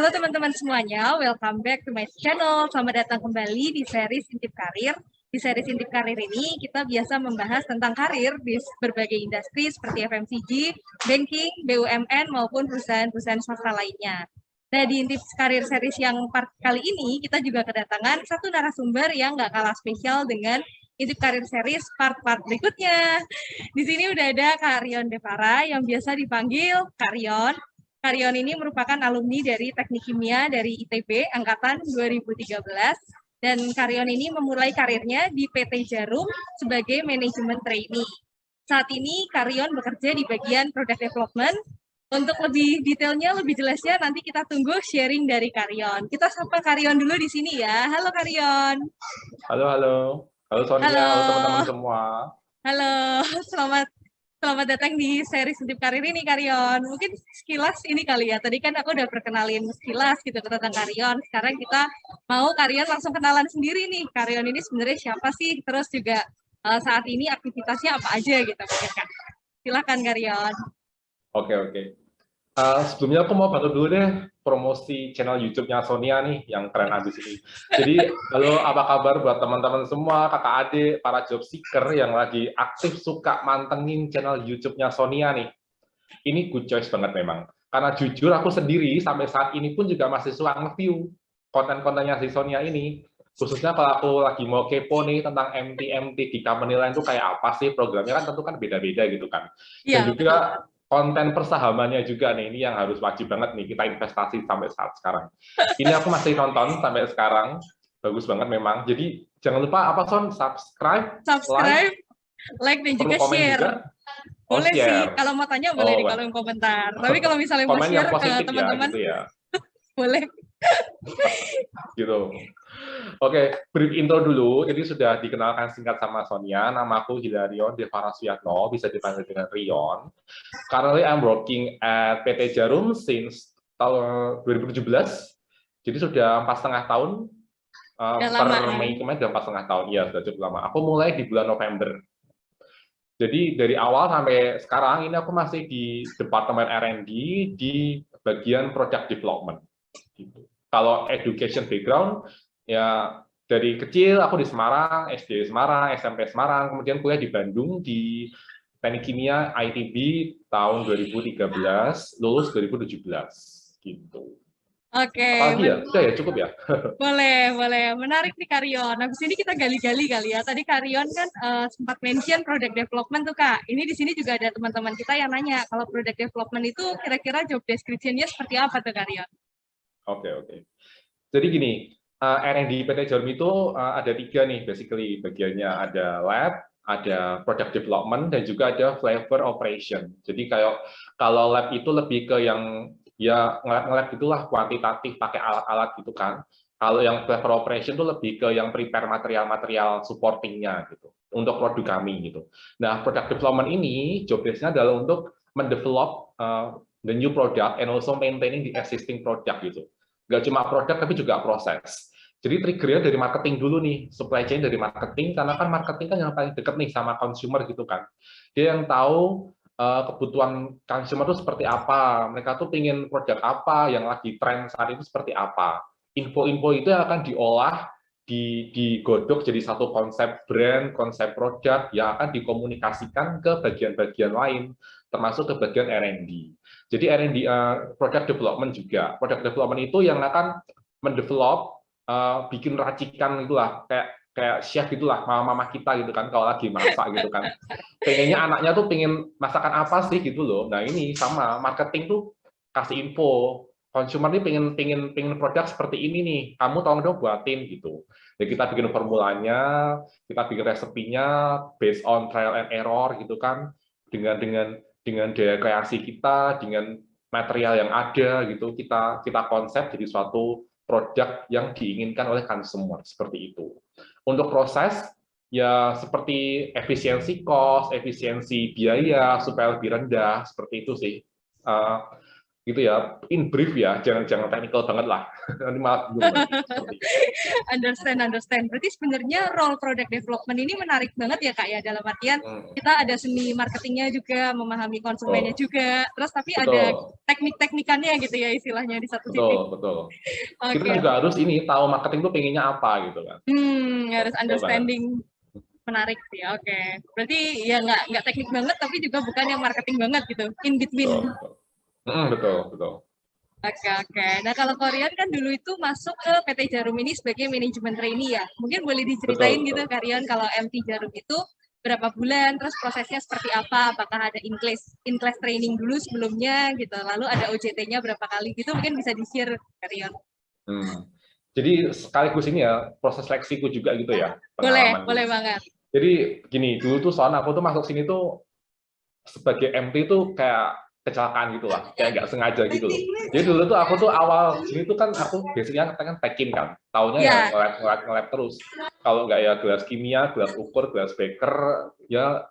Halo teman-teman semuanya, welcome back to my channel. Selamat datang kembali di series Intip Karir. Di series Intip Karir ini, kita biasa membahas tentang karir di berbagai industri seperti FMCG, banking, BUMN, maupun perusahaan-perusahaan swasta lainnya. Nah, di Intip Karir series yang part kali ini, kita juga kedatangan satu narasumber yang nggak kalah spesial dengan Intip Karir series part-part berikutnya. Di sini udah ada Kak Rion Devara yang biasa dipanggil Kak Rion. Rion ini merupakan alumni dari Teknik Kimia dari ITB angkatan 2013 dan Rion ini memulai karirnya di PT Jarum sebagai manajemen trainee. Saat ini Rion bekerja di bagian product development. Untuk lebih detailnya, lebih jelasnya nanti kita tunggu sharing dari Rion. Kita sapa Rion dulu di sini ya. Halo Rion. Halo Sonia, halo teman-teman semua. Halo, Selamat datang di series Intip Karir ini, Rion. Mungkin sekilas ini kali ya. Tadi kan aku udah perkenalin sekilas gitu tentang Rion. Sekarang kita mau Rion langsung kenalan sendiri nih. Rion ini sebenarnya siapa sih? Terus juga saat ini aktivitasnya apa aja gitu. Kan? Silakan Rion. Oke. Sebelumnya aku mau bantu dulu deh promosi channel YouTube-nya Sonia nih yang keren abis ini. Jadi, halo apa kabar buat teman-teman semua, kakak adik, para job seeker yang lagi aktif suka mantengin channel YouTube-nya Sonia nih. Ini good choice banget memang. Karena jujur aku sendiri sampai saat ini pun juga masih suka nge-view konten-kontennya si Sonia ini. Khususnya kalau aku lagi mau kepo nih tentang MT di company lain itu kayak apa sih programnya, kan tentu kan beda-beda gitu kan. Dan juga konten persahamannya juga nih, ini yang harus wajib banget nih kita investasi sampai saat sekarang. Ini aku masih nonton sampai sekarang, bagus banget memang. Jadi jangan lupa apa Son, subscribe, like dan juga share. Juga. Boleh sih, kalau mau tanya boleh di kolom komentar. Tapi kalau misalnya mau share ke teman-teman, ya, gitu ya. Boleh. Gitu. Oke, brief intro dulu. Jadi sudah dikenalkan singkat sama Sonia. Namaku Hilarion Devara Suyatno, bisa dipanggil dengan Rion. Currently I'm working at PT Jarum since tahun 2017. Jadi sudah 4,5 tahun. Per Mei kemarin sudah 4,5 tahun. Iya, sudah cukup lama. Aku mulai di bulan November. Jadi dari awal sampai sekarang ini aku masih di Departemen R&D di bagian Project Development. Gitu. Kalau education background, ya dari kecil aku di Semarang, SD Semarang, SMP Semarang, kemudian kuliah di Bandung di Teknik Kimia ITB tahun 2013, lulus 2017 gitu. Oke. Apalagi ya? Udah ya, cukup ya? Boleh. Menarik nih Rion. Habis ini kita gali-gali kali ya. Tadi Rion kan sempat mention product development tuh Kak. Ini di sini juga ada teman-teman kita yang nanya, kalau product development itu kira-kira job description-nya seperti apa tuh Rion? Oke. Jadi gini, R&D PT Jarum itu ada 3 nih, basically bagiannya ada lab, ada product development, dan juga ada flavor operation. Jadi kalau lab itu lebih ke yang ya ngelab gitulah, kuantitatif pakai alat-alat gitu kan. Kalau yang flavor operation itu lebih ke yang prepare material-material supportingnya gitu untuk produk kami gitu. Nah, product development ini job desk-nya adalah untuk mendevelop the new product and also maintaining the existing product gitu. Nggak cuma produk tapi juga proses. Jadi triggernya dari marketing dulu nih, supply chain dari marketing, karena kan marketing kan yang paling dekat nih sama consumer gitu kan. Dia yang tahu kebutuhan consumer itu seperti apa, mereka tuh pingin produk apa, yang lagi tren saat itu seperti apa. Info-info itu akan diolah, digodok jadi satu konsep brand, konsep produk yang akan dikomunikasikan ke bagian-bagian lain, termasuk ke bagian R&D. Jadi R&D product development juga. Product development itu yang akan mendevelop, bikin racikan itulah, kayak chef gitulah, mama-mama kita gitu kan, kalau lagi masak gitu kan. Pengennya anaknya tuh pengen masakan apa sih gitu loh. Nah ini sama, marketing tuh kasih info. Consumer nih pengen produk seperti ini nih, kamu tolong dong buatin gitu. Jadi kita bikin formulanya, kita bikin resepinya based on trial and error gitu kan, dengan daya kreasi kita, dengan material yang ada gitu, kita konsep jadi suatu produk yang diinginkan oleh consumer seperti itu. Untuk proses ya seperti efisiensi cost, efisiensi biaya supaya lebih rendah seperti itu sih. gitu ya, in brief ya, jangan technical banget lah. Nanti malah bingung nanti. Understand. Berarti sebenarnya role product development ini menarik banget ya Kak ya, dalam artian kita ada seni marketingnya juga, memahami konsumennya Betul, juga, terus tapi ada betul, teknik-teknikannya gitu ya istilahnya di satu betul, sisi. betul. Kita Oke, juga harus ini tahu marketing itu pengennya apa gitu kan. harus Betul banget. understanding. Menarik sih, oke. Berarti ya nggak teknik banget, tapi juga bukan yang marketing banget gitu, in between. Betul, betul. Betul, betul. Oke. Nah, kalau Korean kan dulu itu masuk ke PT Jarum ini sebagai manajemen trainee ya. Mungkin boleh diceritain Betul, gitu, betul. Karian, kalau MT Jarum itu berapa bulan, terus prosesnya seperti apa, apakah ada in-class training dulu sebelumnya gitu, lalu ada OJT-nya berapa kali gitu, mungkin bisa di-share, Karian. Jadi sekaligus ini ya, proses seleksiku juga gitu ya, Boleh pengalaman. banget. Jadi gini, dulu tuh soalnya aku tuh masuk sini tuh sebagai MT tuh kayak kecelakaan gitu lah, kayak nggak sengaja gitu loh. Jadi dulu tuh aku tuh awal sini tuh kan aku biasanya kan packing kan, taunya ya Ya, nge-lab terus. Kalau nggak ya gelas kimia, gelas ukur, gelas beker, ya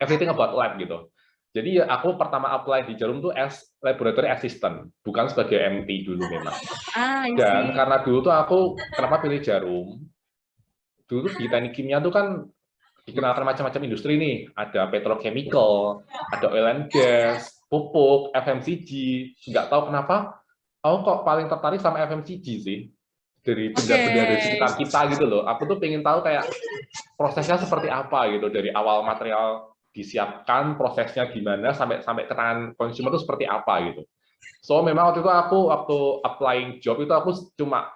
everything about lab gitu. Jadi ya aku pertama apply di Jarum tuh as laboratory assistant, bukan sebagai MT dulu memang. I Dan see. karena dulu tuh aku kenapa pilih Jarum? Dulu di teknik kimia tuh kan dikenalkan macam-macam industri nih, ada petrochemical, ada oil and gas, pupuk, FMCG. Nggak tahu kenapa, aku kok paling tertarik sama FMCG sih, dari Oke. benda-benda dari sekitar kita gitu loh. Aku tuh pengen tahu kayak prosesnya seperti apa gitu, dari awal material disiapkan, prosesnya gimana sampai sampai ke tangan konsumer itu seperti apa gitu. So memang waktu itu aku waktu applying job itu aku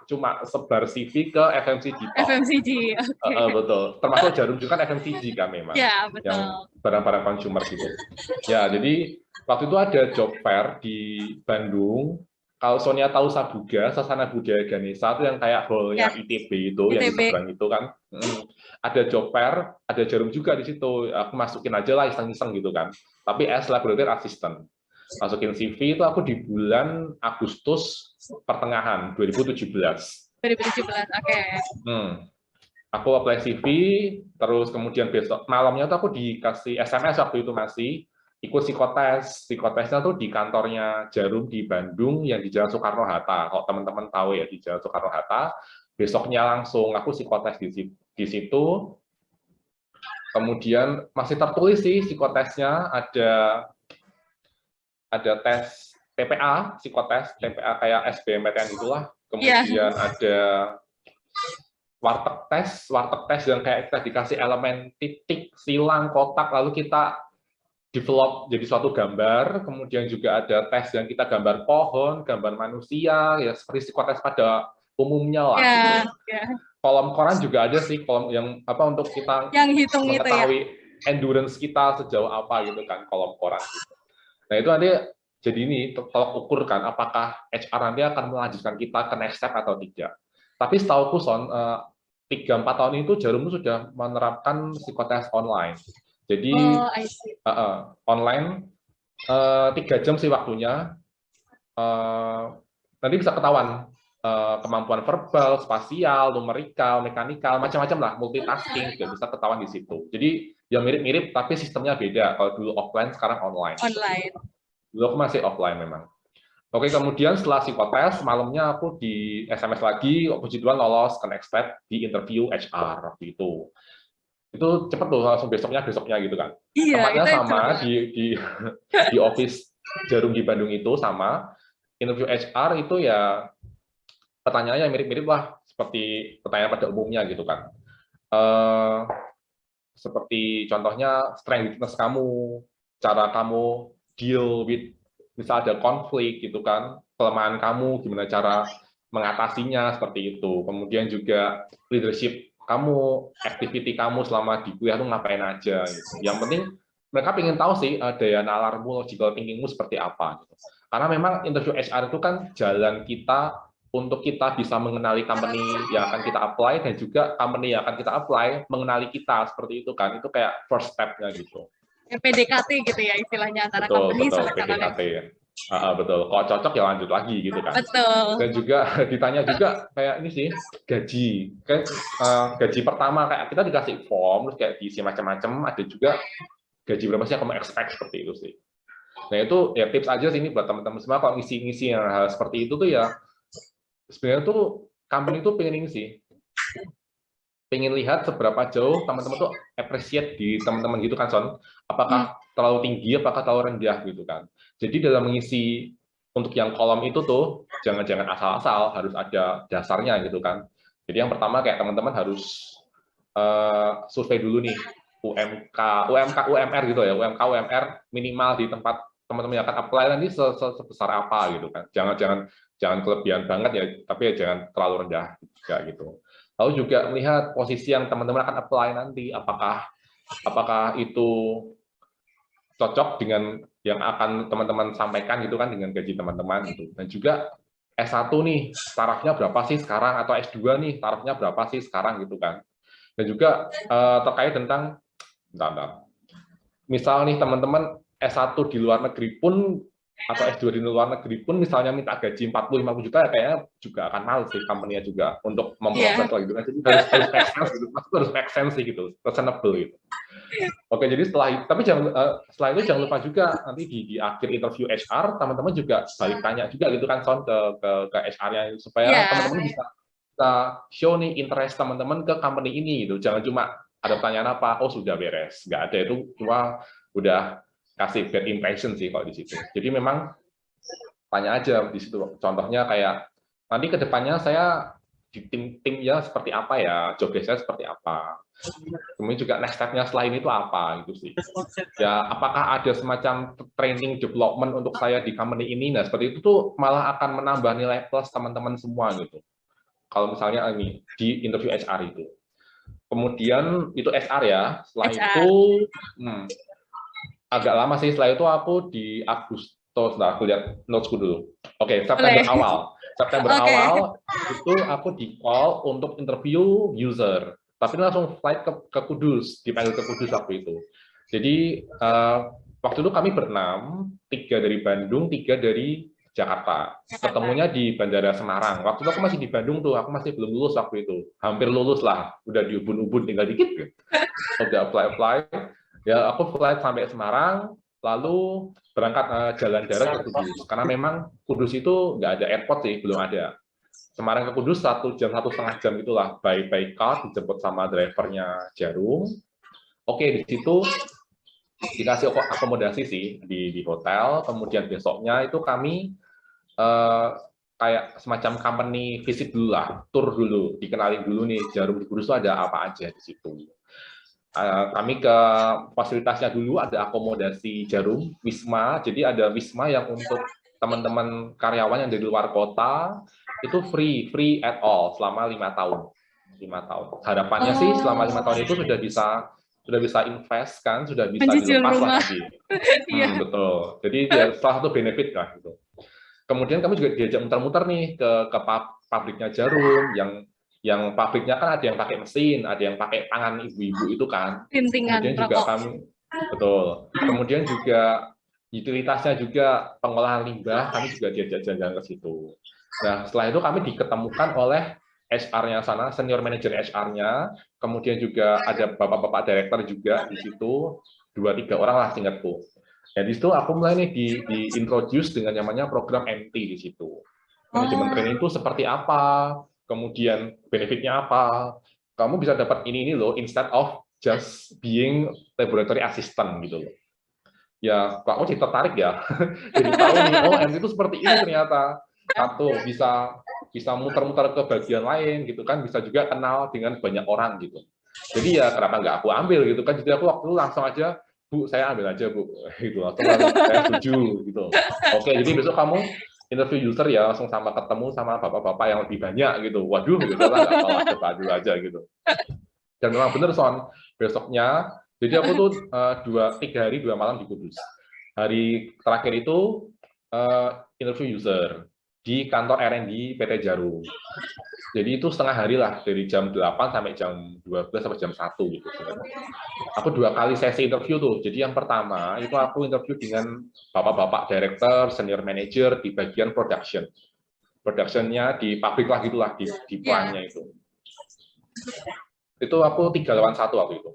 cuma sebar CV ke FMCG top. FMCG, oke. Betul. Termasuk Jarum juga kan FMCG kan memang, Ya, yang betul. barang-barang consumer gitu. Ya, jadi waktu itu ada job fair di Bandung. Kalau Sonia tahu Sabuga, Sasana Budaya Ganesha itu yang kayak hall-nya Ya, ITB itu, yang di ITB. seberang itu kan. Ada job fair, ada Jarum juga di situ. Aku masukin aja lah iseng-iseng gitu kan. Tapi as laboratory assistant. Masukin CV itu aku di bulan Agustus pertengahan 2017. 2017, oke. Aku apply CV, terus kemudian besok malamnya tuh aku dikasih SMS waktu itu masih ikut psikotes. Psikotesnya tuh di kantornya Jarum di Bandung yang di Jalan Soekarno-Hatta. Kalau teman-teman tahu ya di Jalan Soekarno-Hatta, besoknya langsung aku psikotes di situ. Kemudian masih tertulis sih psikotesnya, ada tes TPA, psikotes TPA kayak SBMPTN itulah. Kemudian ada warteg tes yang kayak kita dikasih elemen titik, silang, kotak, lalu kita develop jadi suatu gambar. Kemudian juga ada tes yang kita gambar pohon, gambar manusia, ya seperti psikotes pada umumnya lah. Gitu. Kolom koran juga ada sih, kolom yang apa untuk kita yang hitung mengetahui itu ya? endurance kita sejauh apa gitu kan, kolom koran. Gitu. Nah itu nanti jadi ini tolak ukur kan, apakah HR nanti akan melanjutkan kita ke next step atau tidak. Tapi setauku Son, 3-4 tahun itu Jarum sudah menerapkan psikotes online. Jadi online 3 jam sih waktunya. Nanti bisa ketahuan kemampuan verbal, spasial, numerikal, mekanikal, macam-macam lah, multitasking juga bisa ketahuan di situ. Jadi ya mirip-mirip tapi sistemnya beda. Kalau dulu offline, sekarang online. Dulu aku masih offline memang. Oke, kemudian setelah psikotes, malamnya aku di SMS lagi, puji Tuhan lolos ke next step di interview HR waktu itu. Itu cepet tuh, langsung besoknya gitu kan. Iya, tempatnya sama di office Jarum di Bandung itu sama. Interview HR itu ya pertanyaannya mirip-mirip lah seperti pertanyaan pada umumnya gitu kan. Seperti contohnya strength weakness kamu, cara kamu deal with misal ada konflik gitu kan, kelemahan kamu gimana cara mengatasinya seperti itu. Kemudian juga leadership kamu, activity kamu selama di kuliah tuh ngapain aja gitu. Yang penting mereka ingin tahu sih daya nalarmu, logical thinkingmu seperti apa gitu. Karena memang interview HR itu kan jalan kita untuk kita bisa mengenali company yang akan kita apply dan juga company yang akan kita apply mengenali kita seperti itu kan. Itu kayak first step-nya gitu. PDKT gitu ya istilahnya antara company sama PDKT ya. Betul. Kalau cocok ya lanjut lagi gitu kan. Betul. Dan juga ditanya juga kayak ini sih gaji. Kayak gaji pertama kayak kita dikasih form terus kayak diisi macam-macam. Ada juga gaji berapa sih yang kamu expect seperti itu sih. Nah itu ya tips aja sih ini buat teman-teman semua kalau ngisi-ngisi yang hal seperti itu tuh ya sebenarnya tuh company tuh pengen ini sih, pengen lihat seberapa jauh teman-teman tuh appreciate di teman-teman gitu kan Son, apakah terlalu tinggi, apakah terlalu rendah gitu kan. Jadi dalam mengisi untuk yang kolom itu tuh jangan-jangan asal-asal, harus ada dasarnya gitu kan. Jadi yang pertama kayak teman-teman harus survei dulu nih UMK, UMR gitu ya, UMK, UMR minimal di tempat teman-teman yang akan apply nanti sebesar apa gitu kan. Jangan kelebihan banget ya, tapi ya jangan terlalu rendah juga gitu. Lalu juga melihat posisi yang teman-teman akan apply nanti, apakah itu cocok dengan yang akan teman-teman sampaikan gitu kan, dengan gaji teman-teman gitu. Dan juga S1 nih tarafnya berapa sih sekarang, atau S2 nih tarafnya berapa sih sekarang gitu kan. Dan juga terkait tentang misal nih teman-teman S1 di luar negeri pun atau S2 di luar negeri pun misalnya minta gaji 40-50 juta ya kayaknya juga akan males sih company-nya juga untuk memproses lagi gitu. Jadi harus make sense gitu. Harus make sense sih gitu, reasonable gitu. Oke, jadi setelah itu jangan lupa juga nanti di akhir interview HR teman-teman juga balik tanya juga gitu kan Son ke HR-nya supaya teman-teman bisa show nih interest teman-teman ke company ini gitu. Jangan cuma ada pertanyaan apa, oh sudah beres, nggak ada, itu cuma udah kasih bad impression sih kalau di situ. Jadi memang tanya aja di situ. Contohnya kayak nanti ke depannya saya di tim-timnya seperti apa ya, job desk-nya seperti apa. Kemudian juga next step-nya selain itu apa gitu sih. Ya, apakah ada semacam training development untuk saya di company ini? Nah, seperti itu tuh malah akan menambah nilai plus teman-teman semua gitu. Kalau misalnya ini di interview HR itu. Kemudian itu HR ya. Setelah itu agak lama sih, setelah itu aku di Agustus, nah aku lihat notesku dulu. Oke, September awal. September awal itu aku di call untuk interview user. Tapi langsung flight ke Kudus, dipanggil ke Kudus waktu itu. Jadi waktu itu kami berenam, 3 dari Bandung, 3 dari Jakarta. Ketemunya di Bandara Semarang. Waktu itu aku masih di Bandung tuh, aku masih belum lulus waktu itu. Hampir lulus lah, udah di ubun-ubun tinggal dikit. Udah apply. Ya, aku flight sampai Semarang, lalu berangkat jalan darat ke Kudus. Karena memang Kudus itu nggak ada airport sih, belum ada. Semarang ke Kudus 1 jam, 1,5 jam itulah, by car, dijemput sama drivernya Jarum. Oke, di situ dikasih akomodasi sih di hotel. Kemudian besoknya itu kami kayak semacam company visit dulu lah, tour dulu, dikenalin dulu nih Jarum di Kudus itu ada apa aja di situ. Kami ke fasilitasnya dulu, ada akomodasi Jarum, Wisma. Jadi ada Wisma yang untuk teman-teman karyawan yang dari luar kota itu free at all selama 5 tahun. 5 tahun. Harapannya sih selama 5 tahun itu sudah bisa invest kan, sudah bisa dilepas lah tadi. Betul. Jadi ya, salah satu benefit lah gitu. Kemudian kami juga diajak muter-muter nih ke pabriknya Jarum, yang pabriknya kan ada yang pakai mesin, ada yang pakai tangan ibu-ibu itu kan. Kemudian juga kami, betul. Kemudian juga utilitasnya juga pengolahan limbah, kami juga diajak jalan-jalan ke situ. Nah, setelah itu kami diketemukan oleh HR-nya sana, senior manager HR-nya, kemudian juga ada bapak-bapak director juga di situ, 2-3 orang lah seingatku. Ya, di situ aku mulai nih di-introduce dengan namanya program MT di situ. Manajemen training itu seperti apa, kemudian benefitnya apa, kamu bisa dapat ini loh, instead of just being laboratory assistant gitu loh. Ya, kok aku sih tertarik ya, jadi tahu nih, oh MT itu seperti ini ternyata. Satu, bisa muter-muter ke bagian lain gitu kan, bisa juga kenal dengan banyak orang gitu. Jadi ya kenapa nggak aku ambil gitu kan, jadi aku waktu itu langsung aja, Bu, saya ambil aja Bu, gitu, saya setuju gitu. Oke, jadi besok kamu interview user ya langsung ketemu sama bapak-bapak yang lebih banyak gitu. Waduh, gitu lah, nggak salah, coba dulu aja gitu. Dan memang bener Son, besoknya, jadi aku tuh 3 hari 2 malam di Kudus. Hari terakhir itu interview user di kantor R&D PT Jarum. Jadi itu setengah hari lah, dari jam 8 sampai jam 12 sampai jam 1 gitu. Aku 2 kali sesi interview tuh. Jadi yang pertama itu aku interview dengan bapak-bapak director, senior manager di bagian production. Productionnya di pabrik lah gitulah, di plant-nya itu. Itu aku 3 lawan 1 waktu itu.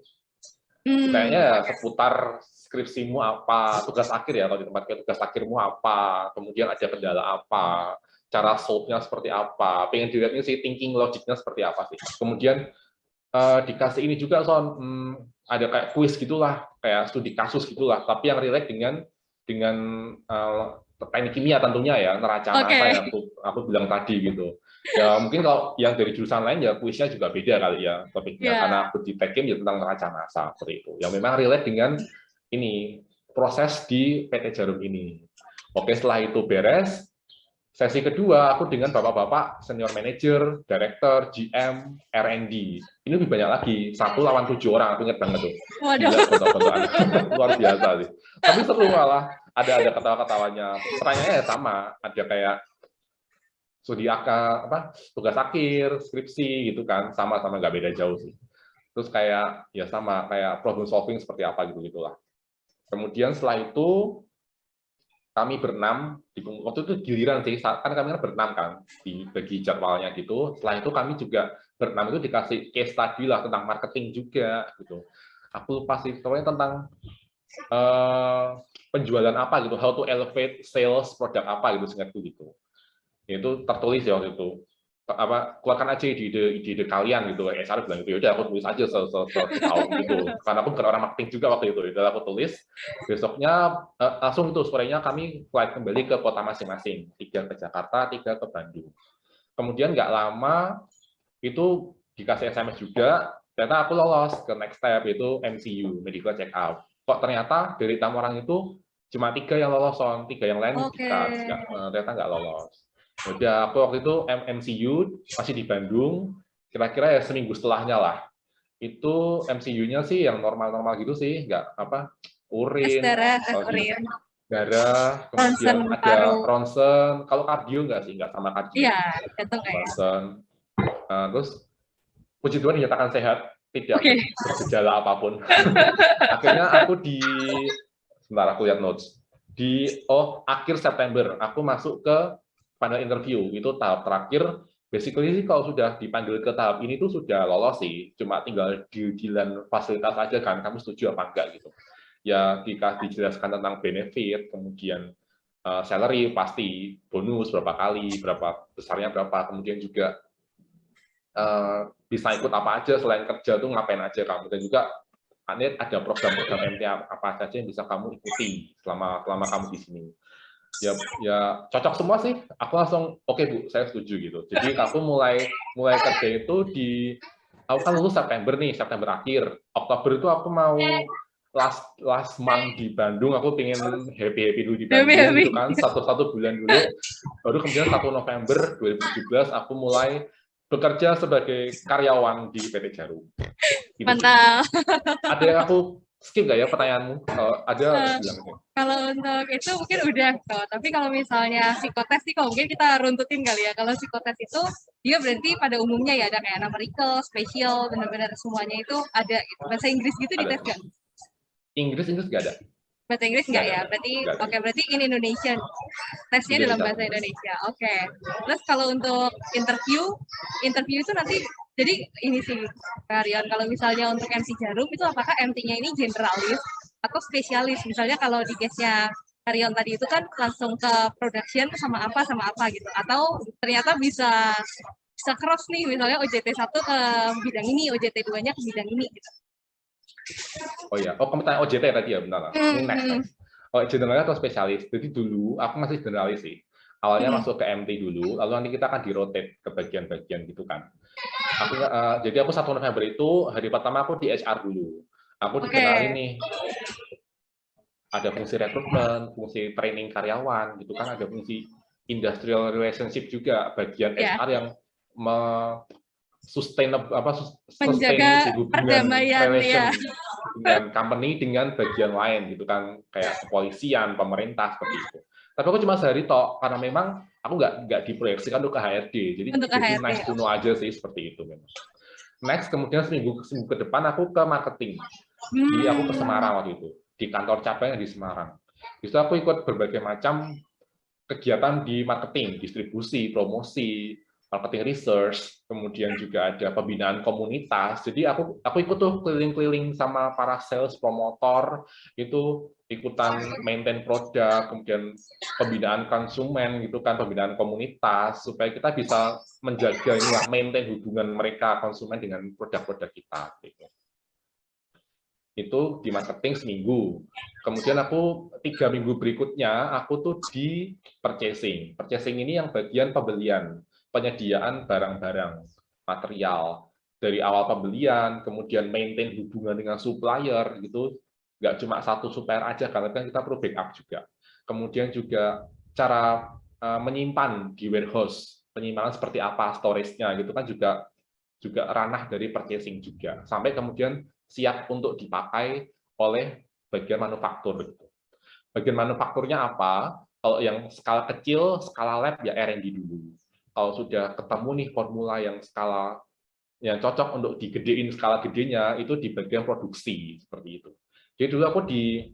Kayaknya seputar skripsimu apa, tugas akhir ya, kalau di tempat tugas akhirmu apa, kemudian ada kendala apa, cara solve-nya seperti apa, pengen dilihatnya sih thinking logic-nya seperti apa sih. Kemudian dikasih ini juga Son, ada kayak kuis gitulah, kayak studi kasus gitulah, tapi yang relate dengan teknik kimia tentunya ya, neraca massa yang aku bilang tadi gitu. Ya mungkin kalau yang dari jurusan lain ya kuisnya juga beda kali ya topiknya, karena aku di Tekim ya tentang neraca massa seperti itu. Yang memang relate dengan ini proses di PT Jarum ini. Oke, setelah itu beres. Sesi kedua, aku dengan bapak-bapak senior manager, director, GM, R&D. Ini lebih banyak lagi, 1 lawan 7 orang, aku ingat banget tuh. Gila, foto-fotoan. Luar biasa sih. Tapi seru malah, ada ketawa-ketawanya. Pertanyaannya ya sama, ada kayak studi tugas akhir, skripsi gitu kan, sama-sama nggak beda jauh sih. Terus kayak ya sama, kayak problem solving seperti apa gitu-gitulah. Kemudian setelah itu kami berenam, waktu itu giliran sih, kan kami berenam kan, dibagi jadwalnya gitu. Setelah itu kami juga berenam itu dikasih case study lah tentang marketing juga gitu. Aku lupa sih, pokoknya tentang penjualan apa gitu, how to elevate sales produk apa gitu, seingatku gitu. Itu tertulis ya waktu itu. Keluarkan aja ide kalian gitu, HR bilang gitu, yaudah aku tulis aja setahun gitu, karena aku bukan orang marketing juga waktu itu, udah aku tulis. Besoknya langsung itu sorenya kami flight kembali ke kota masing-masing, 3 ke Jakarta, 3 ke Bandung. Kemudian nggak lama itu dikasih SMS juga, ternyata aku lolos ke next step, itu MCU, medical check up. Kok ternyata dari tamu orang itu cuma 3 yang lolos, 3 yang lain ternyata nggak lolos. Udah, aku waktu itu MCU masih di Bandung, kira-kira ya seminggu setelahnya lah. Itu MCU-nya sih yang normal-normal gitu sih, nggak urin, darah, kemudian ada ronsen. Kalau kardio nggak sih, nggak sama kardio. Iya, ronsen. Terus puji Tuhan dinyatakan sehat, tidak bergejala apapun. Akhirnya aku sebentar aku lihat notes. Akhir September aku masuk ke panel interview, itu tahap terakhir. Basically sih kalau sudah dipanggil ke tahap ini tuh sudah lolos sih, cuma tinggal deal-dealan fasilitas aja kan, kamu setuju apa enggak gitu. Ya dijelaskan tentang benefit, kemudian salary pasti, bonus berapa kali, berapa besarnya berapa, kemudian juga bisa ikut apa aja selain kerja tuh ngapain aja kamu, dan juga ada program-program MT apa saja yang bisa kamu ikuti selama kamu di sini. Ya cocok semua sih. Aku langsung oke Bu, saya setuju gitu. Jadi aku mulai kerja itu aku kan lulus September nih, September akhir. Oktober itu aku mau last month di Bandung, aku pengen happy dulu di Bandung gitu kan, satu bulan dulu. Baru kemudian 1 November 2017 aku mulai bekerja sebagai karyawan di PT Jarum. Gitu. Mantap. Ada yang aku skip nggak ya pertanyaanmu? Ada bilang aja. Kalau untuk itu mungkin udah kok. Tapi kalau misalnya psikotes sih, mungkin kita runtutin kali ya. Kalau psikotes itu dia berarti pada umumnya ya ada kayak numerical, spesial, benar-benar semuanya itu ada. Gitu. Bahasa Inggris gitu di tes nggak? Inggris nggak ada. Bahasa Inggris nggak ya? Berarti berarti in Indonesian. Tesnya dalam bahasa Indonesia. Oke. Terus kalau untuk interview itu nanti jadi ini sih Karyon, kalau misalnya untuk MC Jarum itu apakah MT-nya ini generalis atau spesialis? Misalnya kalau di case-nya Karyon tadi itu kan langsung ke production sama apa gitu, atau ternyata bisa cross nih, misalnya OJT 1 ke bidang ini, OJT 2-nya ke bidang ini gitu. Oh ya, kamu tanya OJT tadi ya, benar. Ini next. Oh, generalis atau spesialis? Jadi dulu aku masih generalis sih. Awalnya masuk ke MT dulu, lalu nanti kita akan di-rotate ke bagian-bagian gitu kan. Jadi aku 1 November itu, hari pertama aku di HR dulu. Aku dikenalin nih, ada fungsi rekrutmen, fungsi training karyawan, gitu kan, ada fungsi industrial relationship juga, bagian HR yang menjaga hubungan relation dengan company dengan bagian lain gitu kan, kayak kepolisian, pemerintah seperti itu. Tapi aku cuma sehari tok, karena memang aku nggak diproyeksikan untuk ke HRD, jadi nice to know aja sih, seperti itu memang. Next, kemudian seminggu ke depan aku ke marketing, jadi aku ke Semarang waktu itu, di kantor cabang di Semarang. Di situ aku ikut berbagai macam kegiatan di marketing, distribusi, promosi, marketing research, kemudian juga ada pembinaan komunitas. Jadi aku ikut tuh keliling-keliling sama para sales promotor, itu ikutan maintain produk, kemudian pembinaan konsumen gitu kan, pembinaan komunitas supaya kita bisa menjaga inilah maintain hubungan mereka konsumen dengan produk-produk kita gitu. Itu di marketing seminggu. Kemudian aku 3 minggu berikutnya aku tuh di purchasing. Purchasing ini yang bagian pembelian, penyediaan barang-barang, material dari awal pembelian, kemudian maintain hubungan dengan supplier gitu. Nggak cuma satu supplier aja, karena kan kita perlu backup juga. Kemudian juga cara menyimpan di warehouse, penyimpanan seperti apa, storage-nya gitu kan juga ranah dari purchasing juga. Sampai kemudian siap untuk dipakai oleh bagian manufaktur. Bagian manufakturnya apa? Kalau yang skala kecil, skala lab ya R&D dulu. Kalau sudah ketemu nih formula yang skala yang cocok untuk digedein skala gedenya, itu di bagian produksi seperti itu. Jadi dulu aku di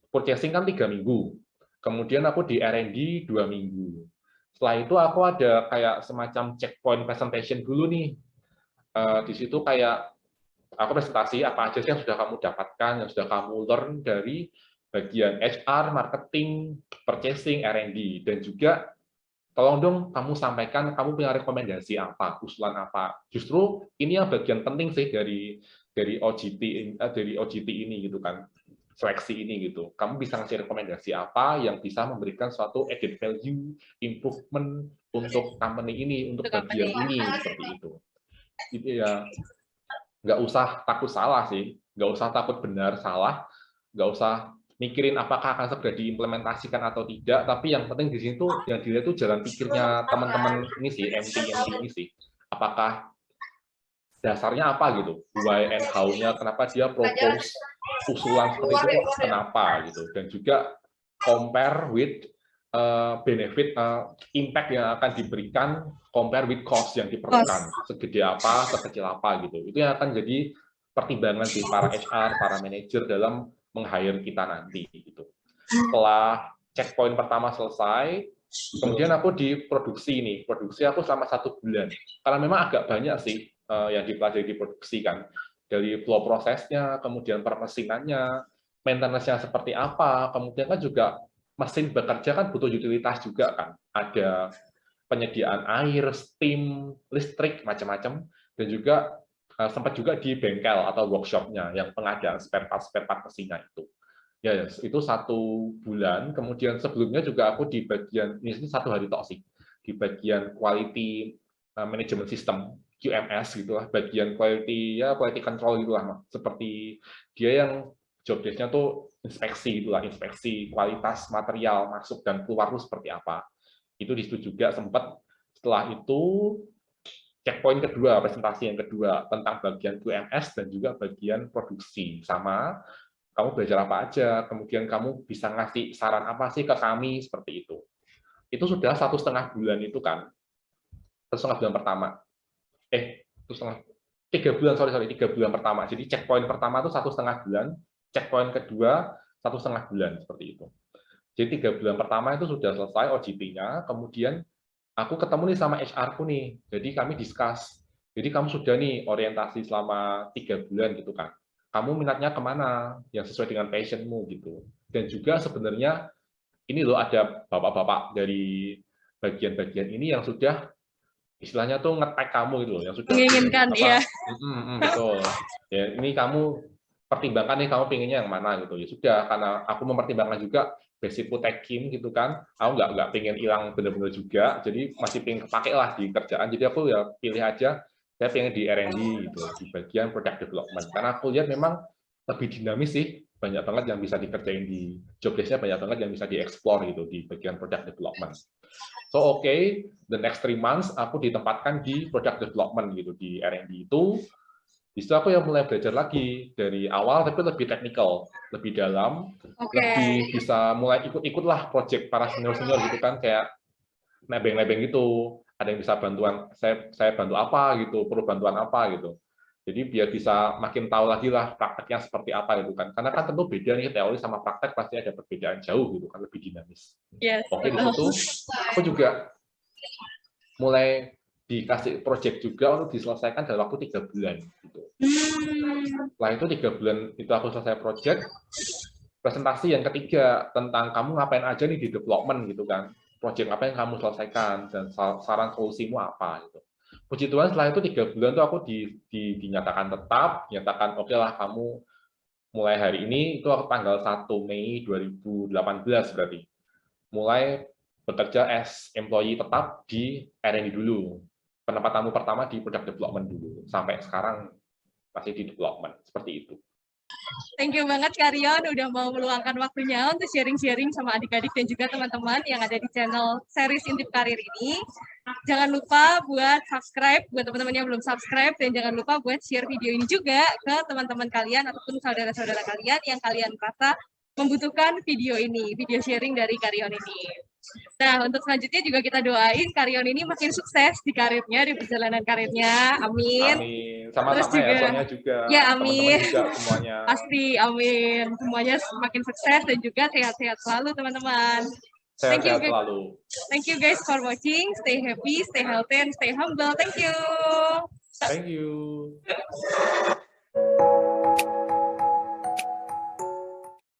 purchasing kan 3 minggu, kemudian aku di R&D 2 minggu. Setelah itu aku ada kayak semacam checkpoint presentation dulu nih. Di situ kayak aku presentasi apa aja sih yang sudah kamu dapatkan, yang sudah kamu learn dari bagian HR, marketing, purchasing, R&D, dan juga tolong dong kamu sampaikan kamu punya rekomendasi apa, usulan apa. Justru ini yang bagian penting sih dari OJT ini gitu kan, seleksi ini gitu. Kamu bisa ngasih rekomendasi apa yang bisa memberikan suatu added value, improvement untuk company ini, untuk bagian ini seperti itu. Itu ya. Nggak usah takut salah sih, nggak usah takut benar salah, nggak usah mikirin apakah akan segera diimplementasikan atau tidak, tapi yang penting di sini tuh yang dilihat tuh jalan pikirnya teman-teman ini sih, MT ini sih, apakah dasarnya apa gitu, why and how-nya, kenapa dia propose usulan seperti itu, kenapa gitu, dan juga compare with benefit, impact yang akan diberikan, compare with cost yang diperlukan, segede apa, sekecil apa gitu. Itu yang akan jadi pertimbangan di para HR, para manajer dalam meng-hire kita nanti gitu. Setelah checkpoint pertama selesai, kemudian aku di produksi nih. Produksi aku selama 1 bulan. Karena memang agak banyak sih yang dipelajari di produksi kan. Dari flow prosesnya, kemudian permesinannya, maintenance-nya seperti apa, kemudian kan juga mesin bekerja kan butuh utilitas juga kan. Ada penyediaan air, steam, listrik, macam-macam. Dan juga sempat juga di bengkel atau workshop-nya yang pengadaan spare part mesinnya itu. Ya, itu 1 bulan. Kemudian sebelumnya juga aku di bagian, ini 1 hari tok sih, di bagian quality management system, QMS gitulah, bagian quality ya quality control gitulah, seperti dia yang job desk-nya tuh inspeksi itulah, inspeksi kualitas material masuk dan keluar itu seperti apa. Itu di situ juga sempat. Setelah itu checkpoint kedua, presentasi yang kedua tentang bagian QMS dan juga bagian produksi. Sama kamu belajar apa aja, kemudian kamu bisa ngasih saran apa sih ke kami seperti itu. Itu sudah 1,5 bulan itu kan, 1,5 bulan pertama. 3 bulan, sorry 3 bulan pertama. Jadi checkpoint pertama itu 1,5 bulan, checkpoint kedua 1,5 bulan seperti itu. Jadi 3 bulan pertama itu sudah selesai OJT-nya, kemudian aku ketemu nih sama HR-ku nih. Jadi kami discuss. Jadi kamu sudah nih orientasi selama 3 bulan gitu kan. Kamu minatnya kemana yang sesuai dengan passion-mu gitu. Dan juga sebenarnya ini loh ada bapak-bapak dari bagian-bagian ini yang sudah istilahnya tuh nge-tag kamu gitu loh, yang sudah menginginkan, iya. Betul. Ya, ini kamu pertimbangkan nih kamu pinginnya yang mana gitu. Ya sudah, karena aku mempertimbangkan juga basicku tekim gitu kan, aku nggak pengen hilang bener-bener juga, jadi masih pengen kepake lah di kerjaan, jadi aku ya pilih aja, saya pengen di R&D gitu, di bagian product development, karena aku lihat memang lebih dinamis sih, banyak banget yang bisa dikerjain di job desk-nya, banyak banget yang bisa dieksplor gitu di bagian product development. So the next 3 months aku ditempatkan di product development gitu, di R&D itu. Di situ aku yang mulai belajar lagi dari awal, tapi lebih teknikal, lebih dalam, lebih bisa mulai ikut-ikut lah project para senior-senior gitu kan, kayak nebeng-nebeng gitu. Ada yang bisa bantuan, saya bantu apa gitu, perlu bantuan apa gitu. Jadi biar bisa makin tahu lagi lah prakteknya seperti apa gitu kan. Karena kan tentu beda nih, teori sama praktek pasti ada perbedaan jauh gitu kan, lebih dinamis. Yes, Oke, di situ aku juga mulai dikasih project juga untuk diselesaikan dalam waktu 3 bulan gitu. Setelah itu 3 bulan itu aku selesai project, presentasi yang ketiga tentang kamu ngapain aja nih di development gitu kan, project apa yang kamu selesaikan dan saran solusimu apa gitu. Puji Tuhan setelah itu 3 bulan tuh aku dinyatakan tetap, dinyatakan oke lah kamu mulai hari ini, itu aku tanggal 1 Mei 2018 berarti mulai bekerja as employee tetap di R&D dulu. Penempatanmu pertama di product development dulu, sampai sekarang masih di development, seperti itu. Thank you banget Karyon udah mau meluangkan waktunya untuk sharing-sharing sama adik-adik dan juga teman-teman yang ada di channel series Intip Karir ini. Jangan lupa buat subscribe buat teman-teman yang belum subscribe, dan jangan lupa buat share video ini juga ke teman-teman kalian ataupun saudara-saudara kalian yang kalian merasa membutuhkan video ini, video sharing dari Karyon ini. Nah, untuk selanjutnya juga kita doain Karyon ini makin sukses di karirnya, di perjalanan karirnya. Amin. Amin. Sama-sama ya, Sonya juga. Ya, amin. Teman-teman juga semuanya. Pasti, amin. Semuanya semakin sukses dan juga sehat-sehat selalu, teman-teman. Sehat-sehat selalu. Thank you guys for watching. Stay happy, stay healthy, and stay humble. Thank you. Thank you.